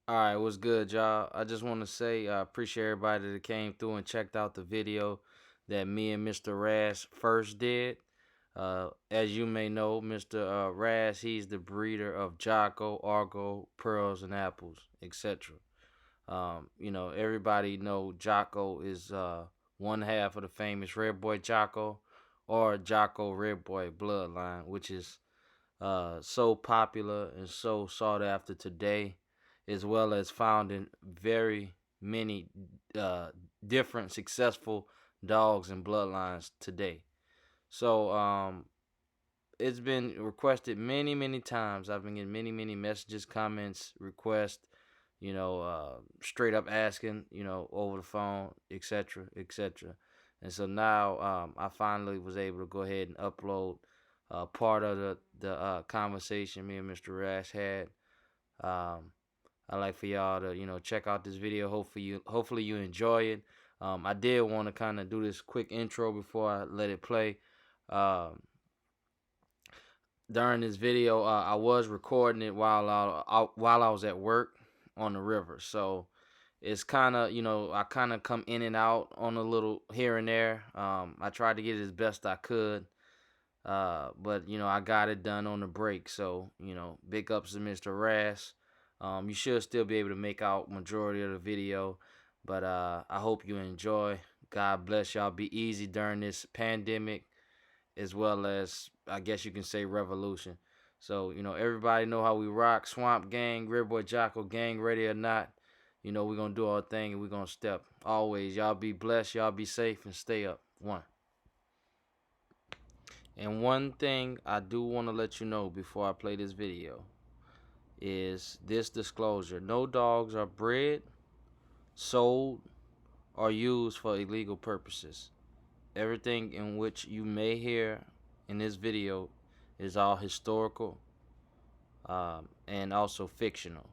All right, what's good, y'all? I just want to say I appreciate everybody that came through and checked out the video that me and Mr. Rast first did. As you may know, Mr. Rast, he's the breeder of Jocko, Argo, Pearls, and Apples, etc. Everybody know Jocko is one half of the famous Redboy Jocko or Jocko Redboy Bloodline, which is so popular and so sought after today, as well as found in very many uh, different successful dogs and bloodlines today. So it's been requested many, many times. I've been getting many, many messages, comments, requests, straight up asking, over the phone, etc., etc. And so now I finally was able to go ahead and upload part of the conversation me and Mr. Rash had. Um, I like for y'all to check out this video. Hopefully you enjoy it. I did want to kind of do this quick intro before I let it play. Um, During this video, I was recording it while I was at work on the river. So it's kind of I kind of come in and out on a little here and there. I tried to get it as best I could, but I got it done on the break. So big ups to Mr. Rast. You should still be able to make out majority of the video, but I hope you enjoy. God bless y'all. Be easy during this pandemic, as well as I guess you can say revolution. So everybody know how we rock. Swamp Gang, Redboy Jocko Gang, ready or not. We're gonna do our thing and we're gonna step. Always, y'all be blessed, y'all be safe, and stay up. One. And one thing I do want to let you know before I play this video is this disclosure: no dogs are bred, sold, or used for illegal purposes. Everything in which you may hear in this video is all historical and also fictional.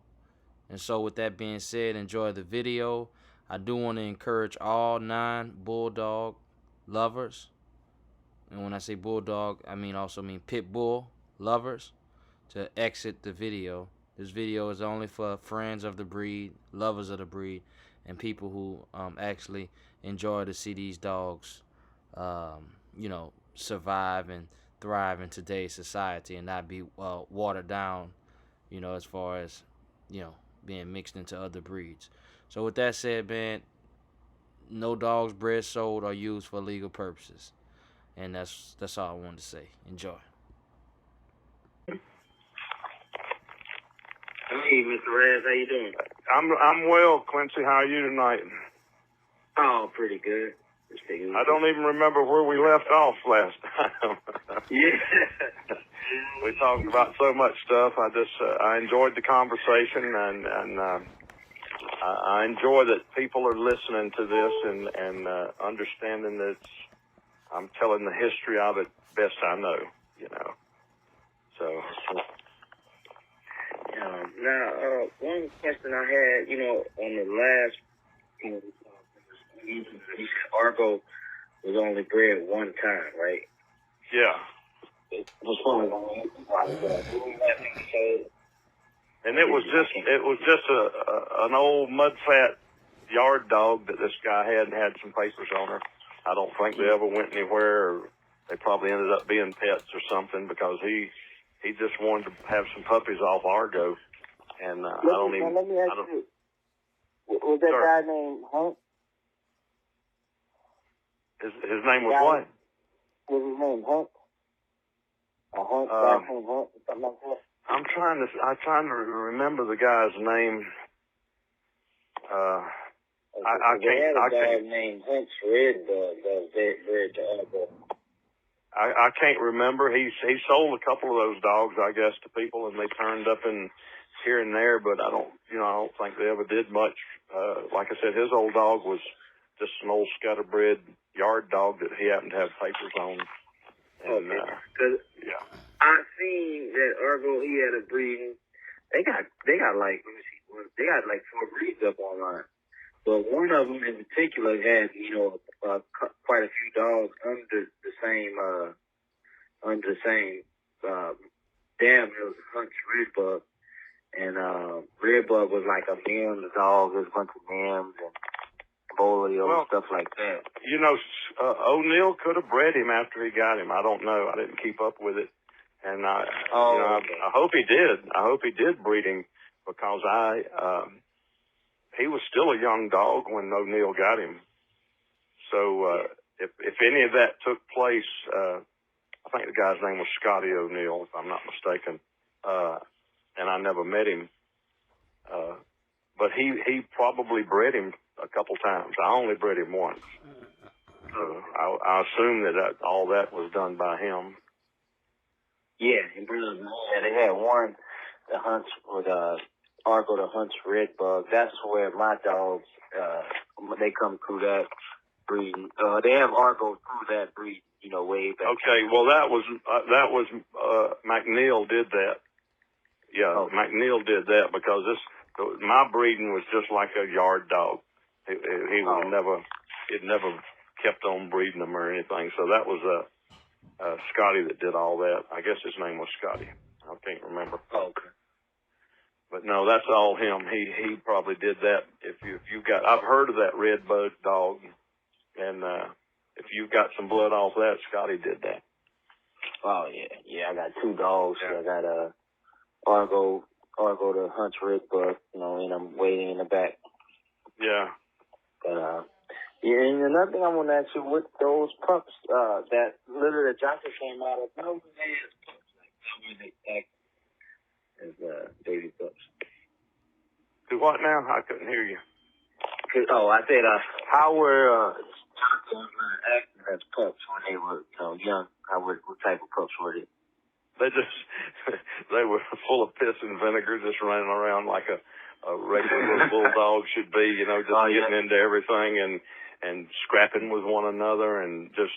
And so, with that being said, enjoy the video. I do want to encourage all non-bulldog lovers, and when I say bulldog, I mean pit bull lovers, to exit the video. This video is only for friends of the breed, lovers of the breed, and people who actually enjoy to see these dogs, survive and thrive in today's society and not be watered down, as far as, being mixed into other breeds. So with that said, man, no dogs bred, sold, or used for legal purposes. And that's all I wanted to say. Enjoy. Hey, Mr. Rez, how you doing? I'm well, Quincy. How are you tonight? Oh, pretty good. I don't even remember where we left off last time. Yeah. We talked about so much stuff. I enjoyed the conversation, and I enjoy that people are listening to this and understanding that I'm telling the history of it best I know. So. Now, one question I had, on the last, you said Argo was only bred one time, right? Yeah. It was fun. And it was just an old mud flat yard dog that this guy had some papers on her. I don't think they ever went anywhere, or they probably ended up being pets or something, because he just wanted to have some puppies off Argo. And let me ask you, was that guy named Hunt? His name was what? Was his name Hunt? A Hunt, guy named Hunt, something like that? I'm trying to remember the guy's name. I can't. They had a dog named Hunt's Redboy that was bred to Argo. I can't remember. He sold a couple of those dogs, I guess, to people, and they turned up in here and there, but I don't think they ever did much. Like I said, his old dog was just an old scatterbred yard dog that he happened to have papers on. And, yeah. I seen that Argo, he had a breeding. They got like, let me see, they got like 4 breeds up online. But one of them in particular had, quite a few dogs under the same dam. It was Hunt's Redbug. And Redboy was like a Mims dog. There's a bunch of Mims and Bolio, stuff like that. You know, O'Neill could have bred him after he got him. I don't know. I didn't keep up with it. And I hope he did. I hope he did breed him because he was still a young dog when O'Neill got him. So if any of that took place, I think the guy's name was Scotty O'Neill, if I'm not mistaken. And I never met him. But he probably bred him a couple times. I only bred him once. So I assume that all that was done by him. Yeah, they had one that hunts with Arkell that hunts Redbug. That's where my dogs they come through that breeding. They have Arkell through that breed, way back. Okay, well that was McNeil did that. Yeah, okay. McNeil did that because my breeding was just like a yard dog. He was never kept on breeding them or anything. So that was Scotty that did all that. I guess his name was Scotty. I can't remember. Okay. But no, that's all him. He probably did that. If you got, I've heard of that Redbug dog, and if you've got some blood off that, Scotty did that. Oh yeah. I got two dogs. Yeah. I got Arkell that hunts Redbug, and I'm waiting in the back. Yeah. But and another thing I want to ask you, with those pups, that litter that Jocko came out of, how were they as pups? Like, how were they acting as baby pups? Do what now? I couldn't hear you. I said, how were Jocko acting as pups when they were, young? What type of pups were they? They were full of piss and vinegar, just running around like a regular little bulldog should be, getting into everything and scrapping with one another and just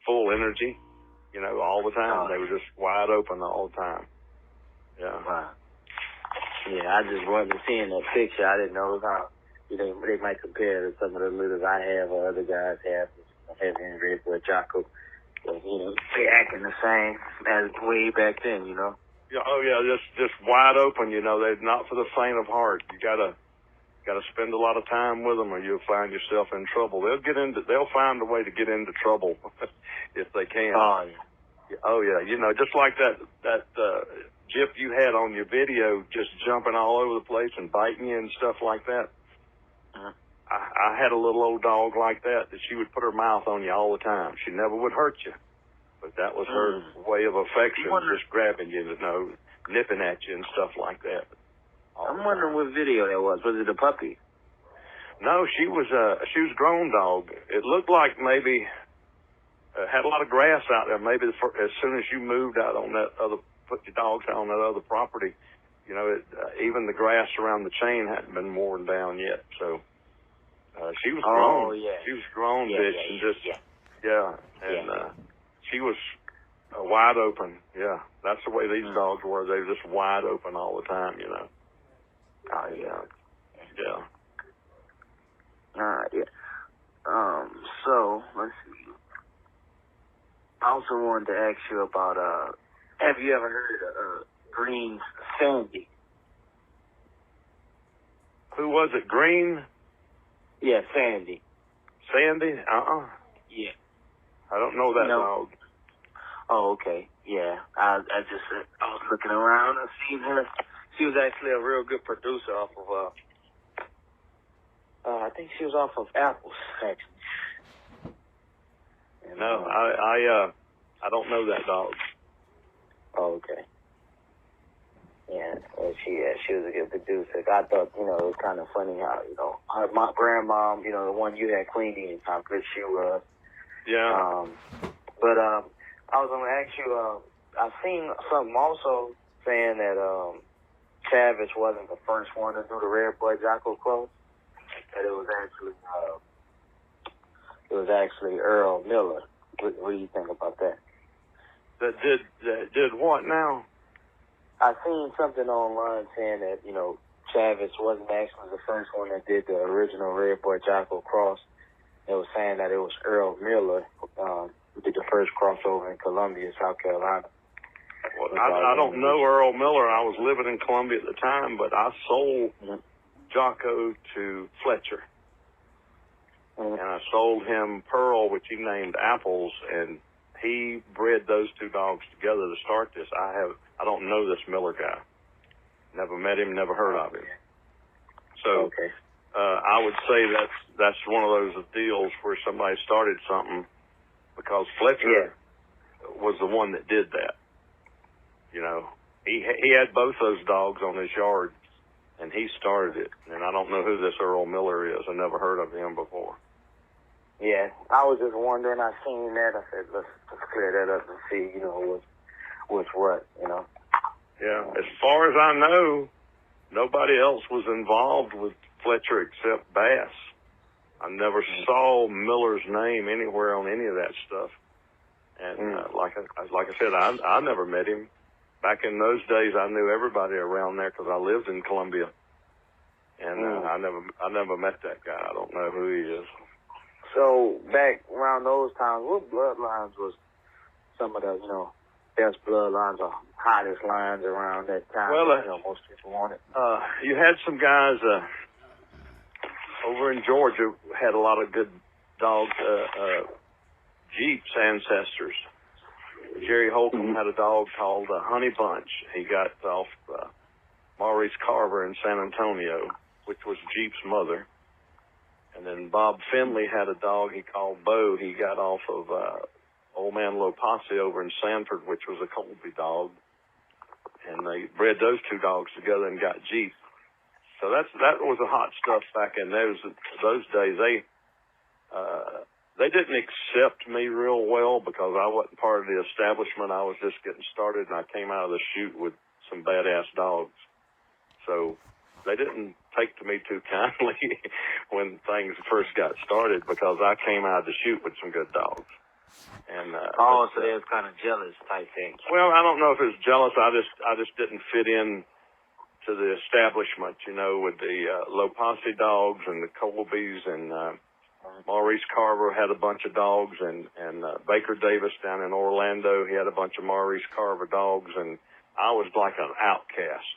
full energy, all the time. They were just wide open all the time. Yeah. Wow. Yeah, I just wasn't seeing that picture. I didn't know how they might compare to some of the litters I have or other guys have, having Redboy, Jocko. But, they acting the same as way back then, Yeah. Oh yeah, just wide open. They're not for the faint of heart. You gotta spend a lot of time with them, or you'll find yourself in trouble. They'll find a way to get into trouble if they can. Oh yeah. Oh yeah. Just like that Jip you had on your video, just jumping all over the place and biting you and stuff like that. Uh-huh. I had a little old dog like that she would put her mouth on you all the time. She never would hurt you, but that was her way of affection, just grabbing you, nipping at you and stuff like that. I'm wondering what video that was. Was it a puppy? No, she was a grown dog. It looked like maybe had a lot of grass out there. Maybe as soon as you moved out on put your dogs out on that other property, even the grass around the chain hadn't been worn down yet. So she was grown. Oh yeah. She was grown, bitch, and just and she was wide open. Yeah, that's the way these dogs were. They were just wide open all the time. Oh yeah. Yeah. Yeah. So let's see. I also wanted to ask you about have you ever heard of Green Sandy? Who was it? Green? Yeah, Sandy. Sandy? Yeah. I don't know that dog. Oh, okay. Yeah. I was looking around and seen her. She was actually a real good producer off of I think she was off of Apples, actually. And, no, I don't know that dog. Oh, okay. Yeah, well, she was a good producer. I thought, it was kind of funny how, my grandmom, the one you had cleaning, and how good she was. Yeah. But I was going to ask you, I've seen something also saying that Chavez wasn't the first one to do the Redboy Jocko cross. That it was actually Earl Miller. What do you think about that? That did what now? I seen something online saying that, Chavez wasn't actually the first one that did the original Redboy Jocko cross. It was saying that it was Earl Miller who did the first crossover in Columbia, South Carolina. Well, I don't know Earl Miller. I was living in Columbia at the time, but I sold Jocko to Fletcher. And I sold him Pearl, which he named Apples, and he bred those two dogs together to start this. I don't know this Miller guy. Never met him, never heard of him. So I would say that's one of those deals where somebody started something because Fletcher was the one that did that. You know, he had both those dogs on his yard, and he started it. And I don't know who this Earl Miller is. I never heard of him before. Yeah, I was just wondering. I seen that. I said, let's clear that up and see, you know, what's what, you know. Yeah, as far as I know, nobody else was involved with Fletcher except Bass. I never saw Miller's name anywhere on any of that stuff. And like I said, I never met him. Back in those days, I knew everybody around there because I lived in Columbia, and I never met that guy. I don't know who he is. So back around those times, what bloodlines was some of the, you know, best bloodlines or hottest lines around that time? Well, you know, most people wanted. You had some guys over in Georgia had a lot of good dogs. Jeep's ancestors. Jerry Holcomb had a dog called Honey Bunch. He got off Maurice Carver in San Antonio, which was Jeep's mother. And then Bob Finley had a dog he called Bo. He got off of Old Man Lopasse over in Sanford, which was a Colby dog. And they bred those two dogs together and got Jeep. So that was the hot stuff back in those days. They didn't accept me real well because I wasn't part of the establishment. I was just getting started, and I came out of the chute with some badass dogs. So they didn't take to me too kindly when things first got started because I came out of the chute with some good dogs. And so they was kind of jealous type thing. Well, I don't know if it was jealous. I just didn't fit in to the establishment, you know, with the Lopasse dogs and the Colbys and Maurice Carver had a bunch of dogs, and Baker Davis down in Orlando, he had a bunch of Maurice Carver dogs, and I was like an outcast.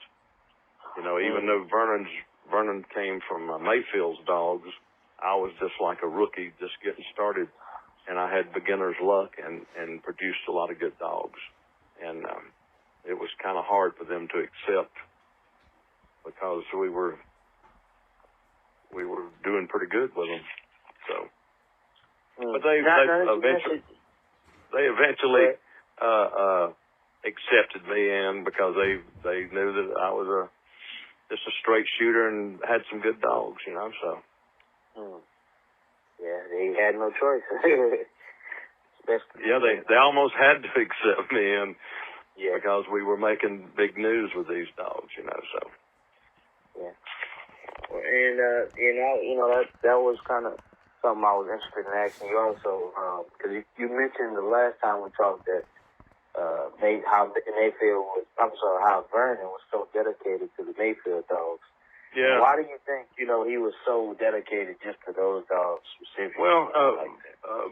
You know, even though Vernon came from Mayfield's dogs, I was just like a rookie just getting started, and I had beginner's luck and produced a lot of good dogs. And it was kind of hard for them to accept because we were doing pretty good with them. So, but they eventually accepted me in because they knew that I was just a straight shooter and had some good dogs, you know. So, yeah, they had no choice. Yeah, they almost had to accept me in because we were making big news with these dogs, you know. So, yeah, and you know that was kind of something I was interested in asking you also, because you mentioned the last time we talked that how Vernon was so dedicated to the Mayfield dogs. Yeah. Why do you think, you know, he was so dedicated just to those dogs specifically? Well,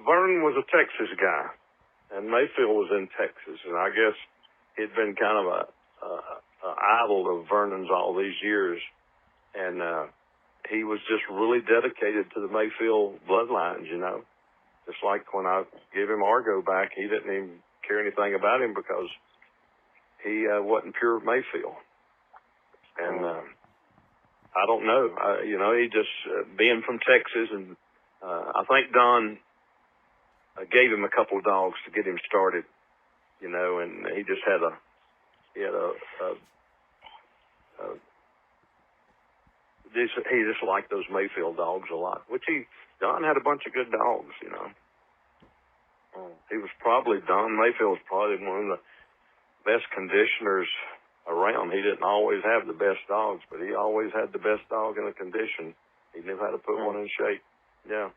Vernon was a Texas guy, and Mayfield was in Texas, and I guess he'd been kind of a idol of Vernon's all these years, and he was just really dedicated to the Mayfield bloodlines, you know. Just like when I gave him Argo back, he didn't even care anything about him because he wasn't pure Mayfield. And I don't know. You know, he just, being from Texas, and I think Don gave him a couple of dogs to get him started, you know, and he just had he just liked those Mayfield dogs a lot, which Don had a bunch of good dogs, you know. Don Mayfield was probably one of the best conditioners around. He didn't always have the best dogs, but he always had the best dog in the condition. He knew how to put one in shape. Yeah.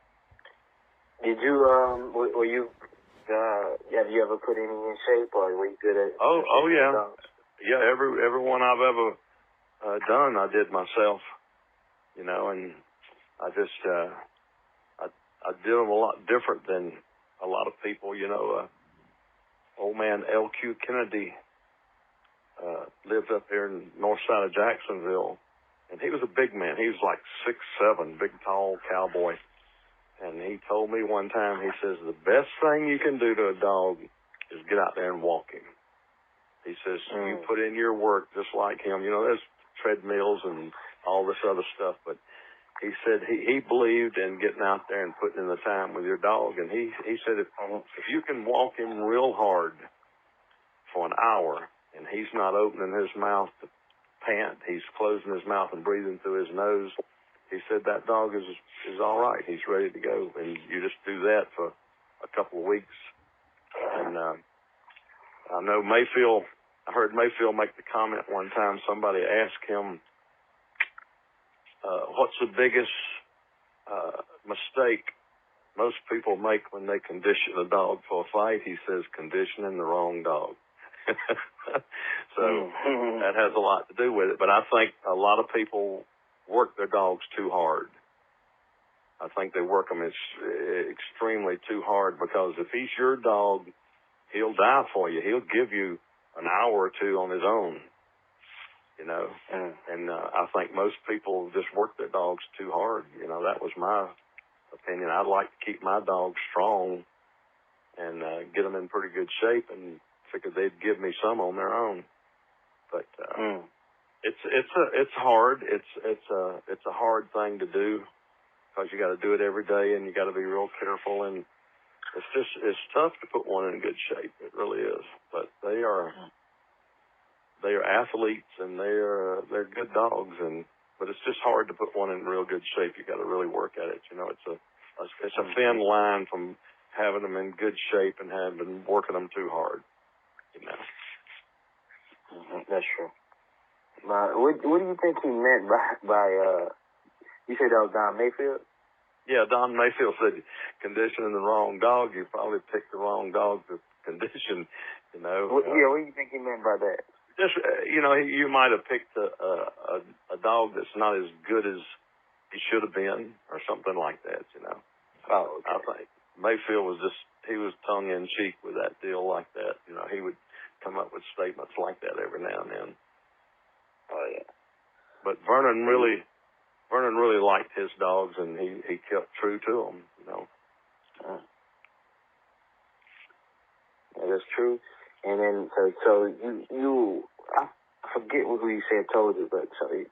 Did you, were you, have you ever put any in shape, or were you good at? Oh yeah. Dogs? Yeah, every one I've ever done, I did myself, you know, and I just, I did them a lot different than a lot of people, you know. Old man L.Q. Kennedy lived up here in north side of Jacksonville, and he was a big man. He was like 6'7", big, tall cowboy. And he told me one time, he says, the best thing you can do to a dog is get out there and walk him. He says, you put in your work just like him. You know, there's treadmills and all this other stuff, but he said he believed in getting out there and putting in the time with your dog. And he said if you can walk him real hard for an hour and he's not opening his mouth to pant, he's closing his mouth and breathing through his nose, he said that dog is all right. He's ready to go. And you just do that for a couple of weeks. And I know I heard Mayfield make the comment one time. Somebody asked him, what's the biggest mistake most people make when they condition a dog for a fight? He says, conditioning the wrong dog. So that has a lot to do with it. But I think a lot of people work their dogs too hard. I think they work them extremely too hard, because if he's your dog, he'll die for you. He'll give you an hour or two on his own, you know. And I think most people just work their dogs too hard. You know, that was my opinion. I'd like to keep my dogs strong and get them in pretty good shape, and figured they'd give me some on their own. But it's hard. It's a hard thing to do, because you got to do it every day, and you got to be real careful, and it's tough to put one in good shape. It really is. But they are athletes, and they're good dogs, but it's just hard to put one in real good shape. You got to really work at it. You know, it's a thin line from having them in good shape and having working them too hard. You know. That's true. What do you think he meant by you said that was Don Mayfield? Yeah, Don Mayfield said, conditioning the wrong dog, you probably picked the wrong dog to condition, you know. What do you think he meant by that? Just, you know, you might have picked a dog that's not as good as he should have been, or something like that, you know. Oh, okay. I think Mayfield he was tongue-in-cheek with that deal like that. You know, he would come up with statements like that every now and then. Oh, yeah. But Vernon really liked his dogs, and he kept true to them, you know. Yeah, that's true. And then, so you I forget who you said told you, but so he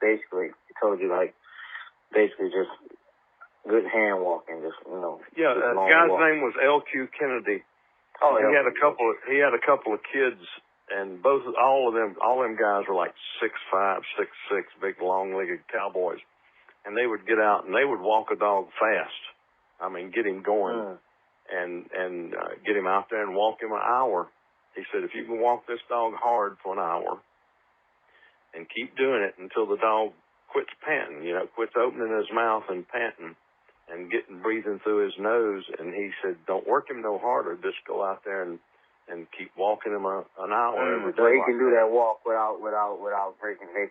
told you, like, basically just good hand walking, just, you know. Yeah, the guy's name was L.Q. Kennedy. Oh, he had a couple of kids, and all of them guys were like 6'5", 6'6", big, long-legged cowboys. And they would get out and they would walk a dog fast. I mean, get him going and get him out there and walk him an hour. He said, if you can walk this dog hard for an hour and keep doing it until the dog quits panting, you know, quits opening his mouth and panting and breathing through his nose. And he said, don't work him no harder. Just go out there and keep walking him an hour every day. So he can do that walk without breaking a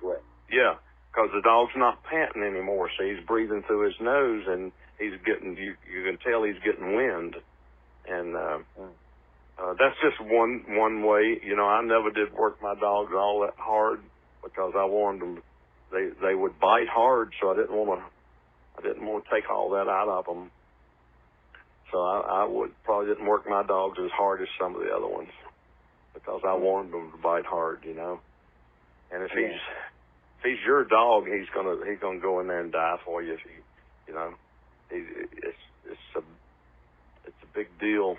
sweat. Yeah. Because the dog's not panting anymore, so he's breathing through his nose, and he's getting, you can tell he's getting wind. And that's just one way. You know, I never did work my dogs all that hard, because I wanted them, they would bite hard, so I didn't want to take all that out of them. So I probably didn't work my dogs as hard as some of the other ones, because I wanted them to bite hard, you know. And if he's your dog, he's gonna go in there and die for you. If you know, it's a big deal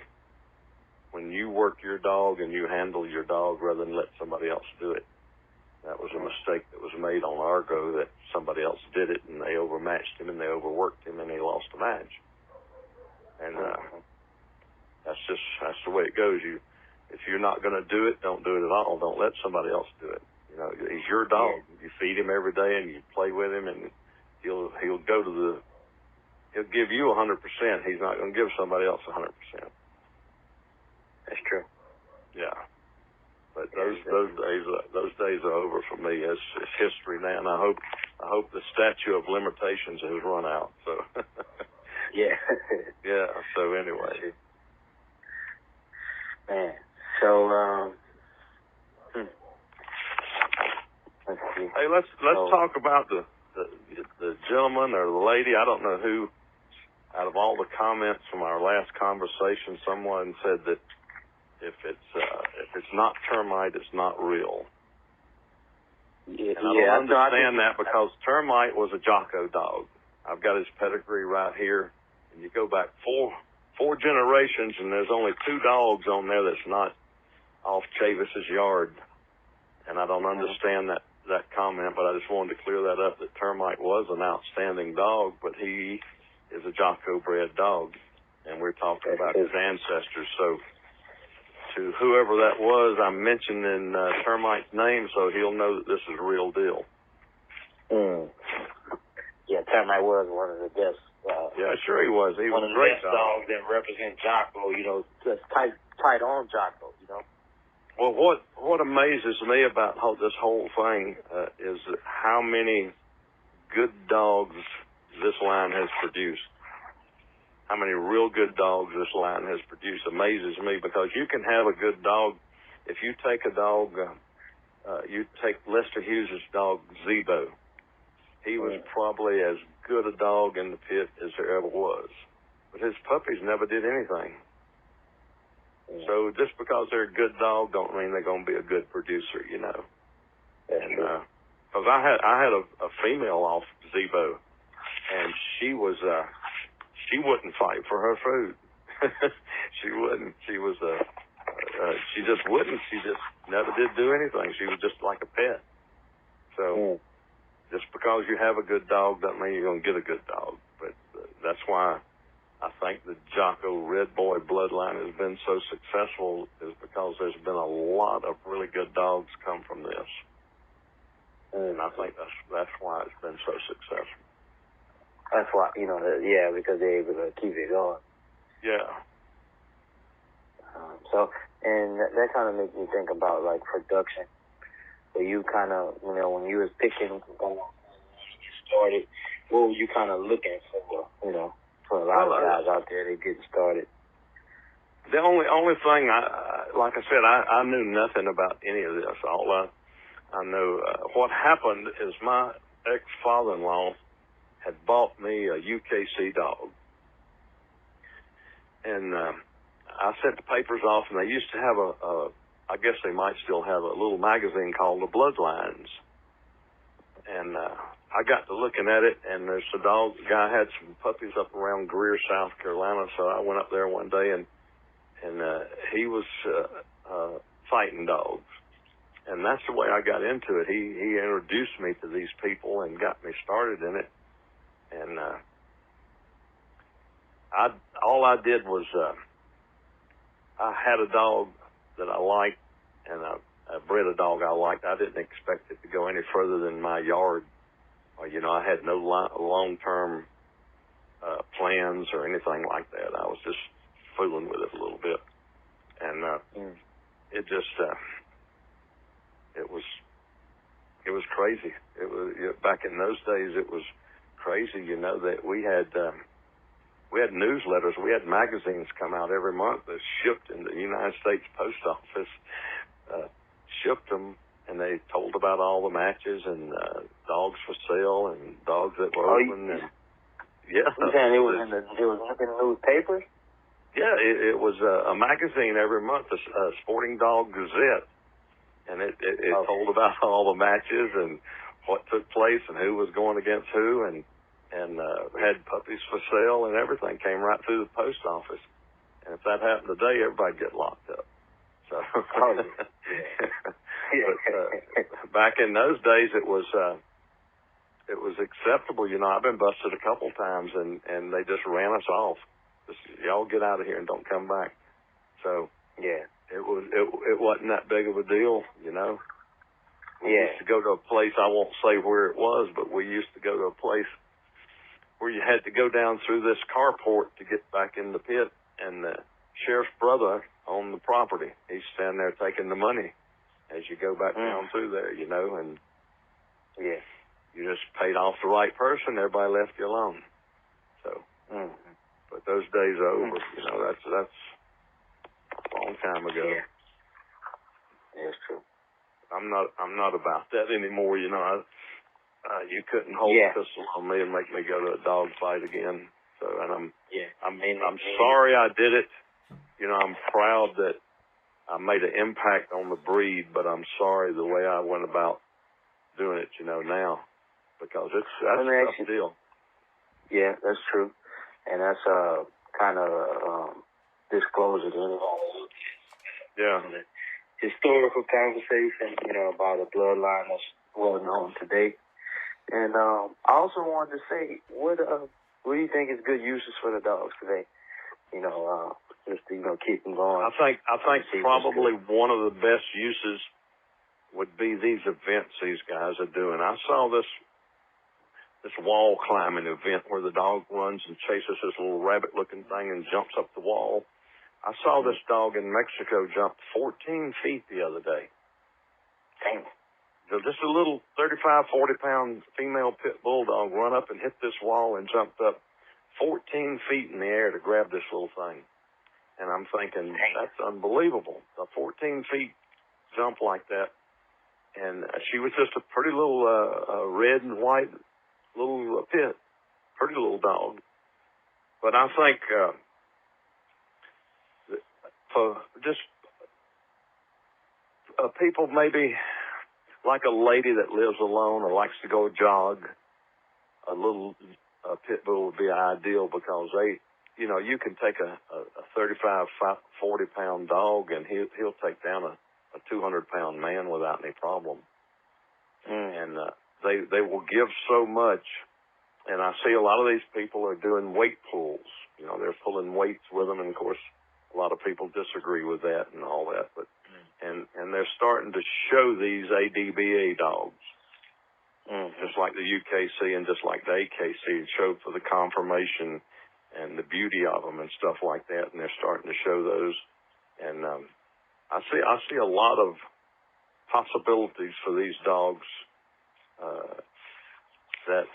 when you work your dog and you handle your dog rather than let somebody else do it. That was a mistake that was made on Argo, that somebody else did it and they overmatched him and they overworked him and he lost the match. And that's the way it goes. If you're not gonna do it, don't do it at all. Don't let somebody else do it. You know, he's your dog. Yeah. You feed him every day and you play with him, and he'll give you 100%. He's not going to give somebody else 100%. That's true. Yeah. But those days are over for me. It's history now, and I hope the statute of limitations has run out. So. Yeah. Yeah. So anyway. Man. So Let's see. Hey, let's talk about the gentleman or the lady. I don't know who. Out of all the comments from our last conversation, someone said that if it's not termite, it's not real. Yeah, and I don't understand that because termite was a Jocko dog. I've got his pedigree right here, and you go back four generations, and there's only 2 dogs on there that's not off Chavis's yard, and I don't understand that comment, but I just wanted to clear that up, that termite was an outstanding dog, but he is a Jocko bred dog, and we're talking about his ancestors. So to whoever that was, I'm mentioning termite's name, so he'll know that this is a real deal. Yeah, termite was one of the best. Yeah, sure he was. He one was of the a great best dog. dogs that represent Jocko. You know, just tight on Jocko. You know. Well, what amazes me about this whole thing is how many good dogs this line has produced. How many real good dogs this line has produced amazes me, because you can have a good dog. If you take a dog, you take Lester Hughes' dog, Zebo. He was probably as good a dog in the pit as there ever was. But his puppies never did anything. So just because they're a good dog don't mean they're going to be a good producer, you know. And because I had a female off Zebo, and she wouldn't fight for her food. She wouldn't. She was she just wouldn't. She just never did do anything. She was just like a pet. So just because you have a good dog doesn't mean you're going to get a good dog. But that's why I think the Jocko Redboy bloodline has been so successful, is because there's been a lot of really good dogs come from this. And I think that's why it's been so successful. That's why, you know, because they're able to keep it going. Yeah. And that kind of makes me think about, like, production. So you kind of, you know, when you was picking started, what were you kind of looking for, you know, for a lot of guys out there that getting started? The only thing, like I said, I knew nothing about any of this. All I know, what happened is my ex-father-in-law had bought me a UKC dog. And I sent the papers off, and they used to have I guess they might still have a little magazine called The Bloodlines. And I got to looking at it, and there's a dog. The guy had some puppies up around Greer, South Carolina, so I went up there one day, and he was fighting dogs. And that's the way I got into it. He introduced me to these people and got me started in it. And all I did was I had a dog that I liked, and I bred a dog I liked. I didn't expect it to go any further than my yard. Or, you know, I had no long-term plans or anything like that. I was just fooling with it a little bit. And it just, it was crazy. It was, back in those days, it was crazy, you know, that we had newsletters, we had magazines come out every month that shipped in the United States Post Office, shipped them, and they told about all the matches and dogs for sale and dogs that were open. And yeah, it was in the newspapers. Yeah, it was a magazine every month, a Sporting Dog Gazette, and it told about all the matches and what took place and who was going against who, and had puppies for sale, and everything came right through the post office. And if that happened today, everybody'd get locked up. So, but back in those days, it was acceptable. You know, I've been busted a couple times, and they just ran us off. Just, y'all get out of here and don't come back. So yeah, it wasn't that big of a deal, you know. We used to go to a place, I won't say where it was, but we used to go to a place where you had to go down through this carport to get back in the pit, and the sheriff's brother owned the property. He's standing there taking the money as you go back down through there, you know, and yeah, you just paid off the right person, everybody left you alone. So, but those days are over, you know, that's a long time ago. Yeah, it's true. I'm not about that anymore. You know, you couldn't hold a pistol on me and make me go to a dog fight again. So, and I'm sorry I did it. You know, I'm proud that I made an impact on the breed, but I'm sorry the way I went about doing it, you know, now, because that's a tough deal. Yeah, that's true. And that's kind of disclosure to anyone. Yeah. Historical conversation, you know, about a bloodline that's well known today. And I also wanted to say, what do you think is good uses for the dogs today? You know, just to, you know, keep them going. I think probably one of the best uses would be these events these guys are doing. I saw this wall climbing event where the dog runs and chases this little rabbit-looking thing and jumps up the wall. I saw this dog in Mexico jump 14 feet the other day. Damn. So just a little 35, 40-pound female pit bulldog run up and hit this wall and jumped up 14 feet in the air to grab this little thing. And I'm thinking, that's unbelievable. A 14 feet jump like that. And she was just a pretty little red and white little pit. Pretty little dog. But I think for just people maybe like a lady that lives alone or likes to go jog, a little pit bull would be ideal because they, you know, you can take a 35, 40-pound dog and he'll take down a 200-pound man without any problem. And they will give so much. And I see a lot of these people are doing weight pulls. You know, they're pulling weights with them, and of course, a lot of people disagree with that and all that. But and they're starting to show these ADBA dogs, just like the UKC and just like the AKC, show for the conformation and the beauty of them and stuff like that. And they're starting to show those. And I see a lot of possibilities for these dogs that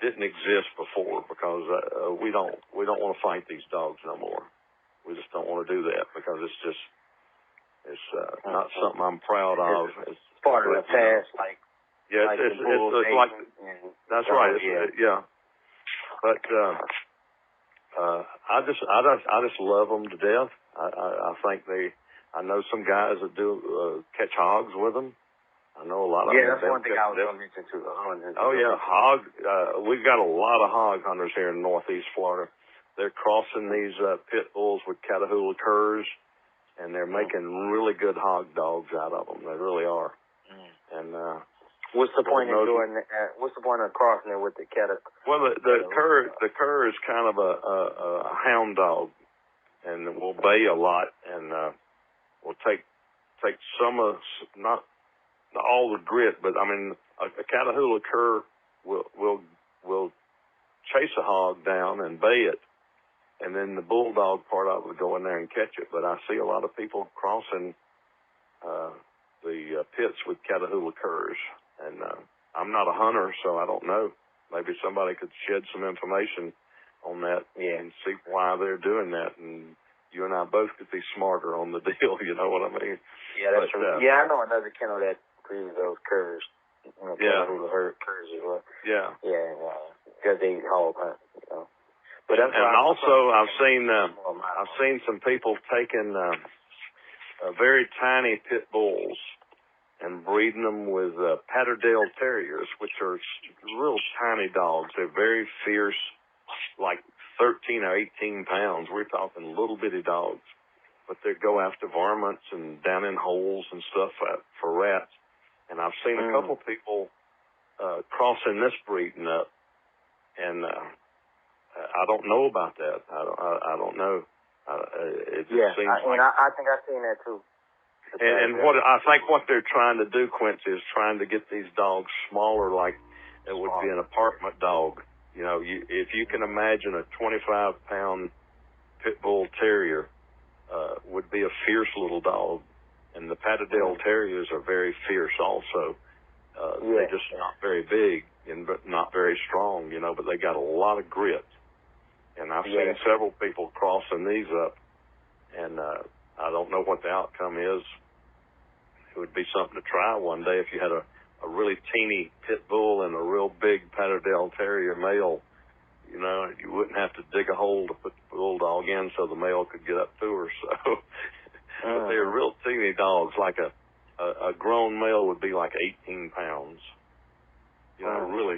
didn't exist before, because we don't want to fight these dogs no more. We just don't want to do that because it's not something I'm proud of. It's part of the past, like it's like that's right. Yeah, but I just love them to death. I think I know some guys that do catch hogs with them. I know a lot of them. Yeah, that's one thing I was going to mention too. Oh yeah, hog. We've got a lot of hog hunters here in Northeast Florida. They're crossing these pit bulls with Catahoula curs, and they're making really good hog dogs out of them. They really are. And what's the point of doing? What's the point of crossing it with the Catahoula? Well, the cur is kind of a hound dog, and will bay a lot, and will take some of, not all the grit, but I mean a Catahoula cur will chase a hog down and bay it. And then the bulldog part of it would go in there and catch it. But I see a lot of people crossing the pits with Catahoula curs. And I'm not a hunter, so I don't know. Maybe somebody could shed some information on that and see why they're doing that. And you and I both could be smarter on the deal, you know what I mean? Yeah, that's true. Yeah, I know another kennel that breeds those curs. Catahoula curs as well. Yeah. Yeah, because they hog hunt, you know. But and also, I've seen some people taking very tiny pit bulls and breeding them with Patterdale Terriers, which are real tiny dogs. They're very fierce, like 13 or 18 pounds. We're talking little bitty dogs, but they go after varmints and down in holes and stuff for rats. And I've seen a couple people crossing this breeding up, and I don't know about that. I don't know. It just seems like... I think I've seen that too. And what I think what they're trying to do, Quincy, is trying to get these dogs smaller, like it would be an apartment dog. You know, if you can imagine a 25-pound pit bull terrier would be a fierce little dog, and the Patterdale Terriers are very fierce also. They're just not very big and but not very strong, you know, but they got a lot of grit. And I've seen several people crossing these up, and I don't know what the outcome is. it would be something to try one day if you had a really teeny pit bull and a real big Patterdale Terrier male. You know, you wouldn't have to dig a hole to put the bulldog in so the male could get up to her. So, but they're real teeny dogs. Like a grown male would be like 18 pounds. You know,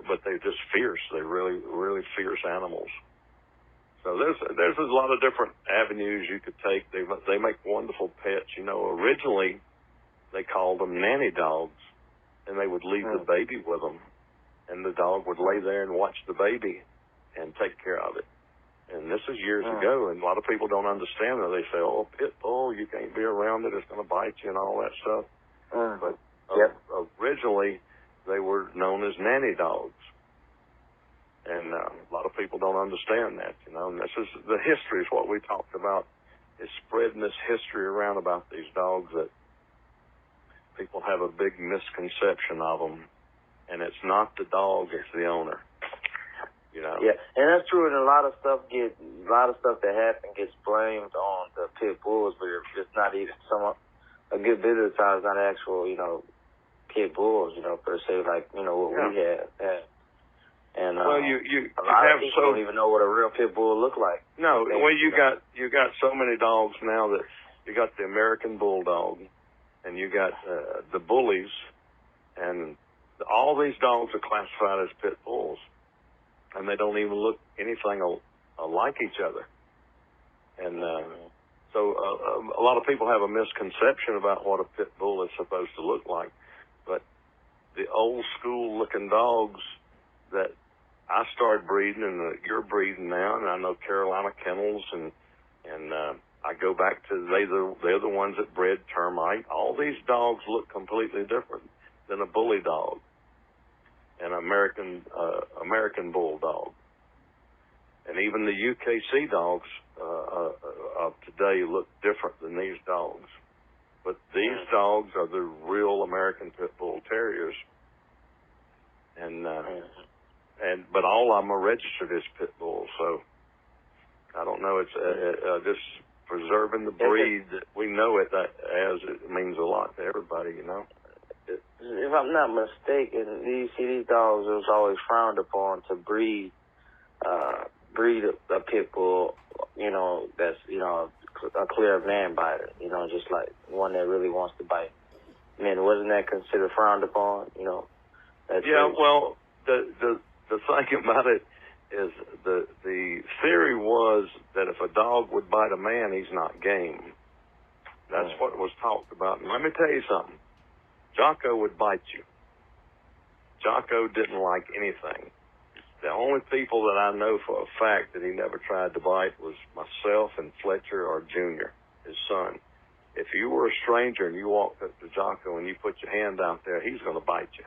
but they're just fierce. They're really fierce animals. So there's a lot of different avenues you could take. They make wonderful pets. You know, originally they called them nanny dogs, and they would leave the baby with them, and the dog would lay there and watch the baby and take care of it. And this is years ago, and a lot of people don't understand that. They say, "Oh, pit bull, you can't be around it; it's going to bite you," and all that stuff. But originally, they were known as nanny dogs. And a lot of people don't understand that, you know. And this is the history is what we talked about, is spreading this history around about these dogs, that people have a big misconception of them, and it's not the dog, it's the owner. You know. Yeah, and that's true. And a lot of stuff that happens gets blamed on the pit bulls, but it's not even a good bit of the time it's not actual, you know, pit bulls, you know, per se, like, you know, what we have. And well, you a lot of people don't even know what a real pit bull look like. No, well, you got so many dogs now that you got the American Bulldog, and you got the bullies, and all these dogs are classified as pit bulls, and they don't even look anything like each other. And so a lot of people have a misconception about what a pit bull is supposed to look like, but the old school looking dogs that I started breeding and that you're breeding now, and I know Carolina Kennels, and I go back to they're the ones that bred termite. All these dogs look completely different than a bully dog, an American Bulldog, and even the UKC dogs of today look different than these dogs. But these dogs are the real American Pit Bull Terriers, but all of them are registered as pit bulls. So I don't know. It's just preserving the breed that we know it as. It means a lot to everybody, you know. If I'm not mistaken, these dogs, it was always frowned upon to breed a pit bull, you know, that's, you know, a clear man biter, you know, just like one that really wants to bite. I mean, wasn't that considered frowned upon, you know? Well, the thing about it is the theory was that if a dog would bite a man, he's not game. That's what was talked about. And let me tell you something. Jocko would bite you. Jocko didn't like anything. The only people that I know for a fact that he never tried to bite was myself and Fletcher or Junior, his son. If you were a stranger and you walked up to Jocko and you put your hand out there, he's going to bite you.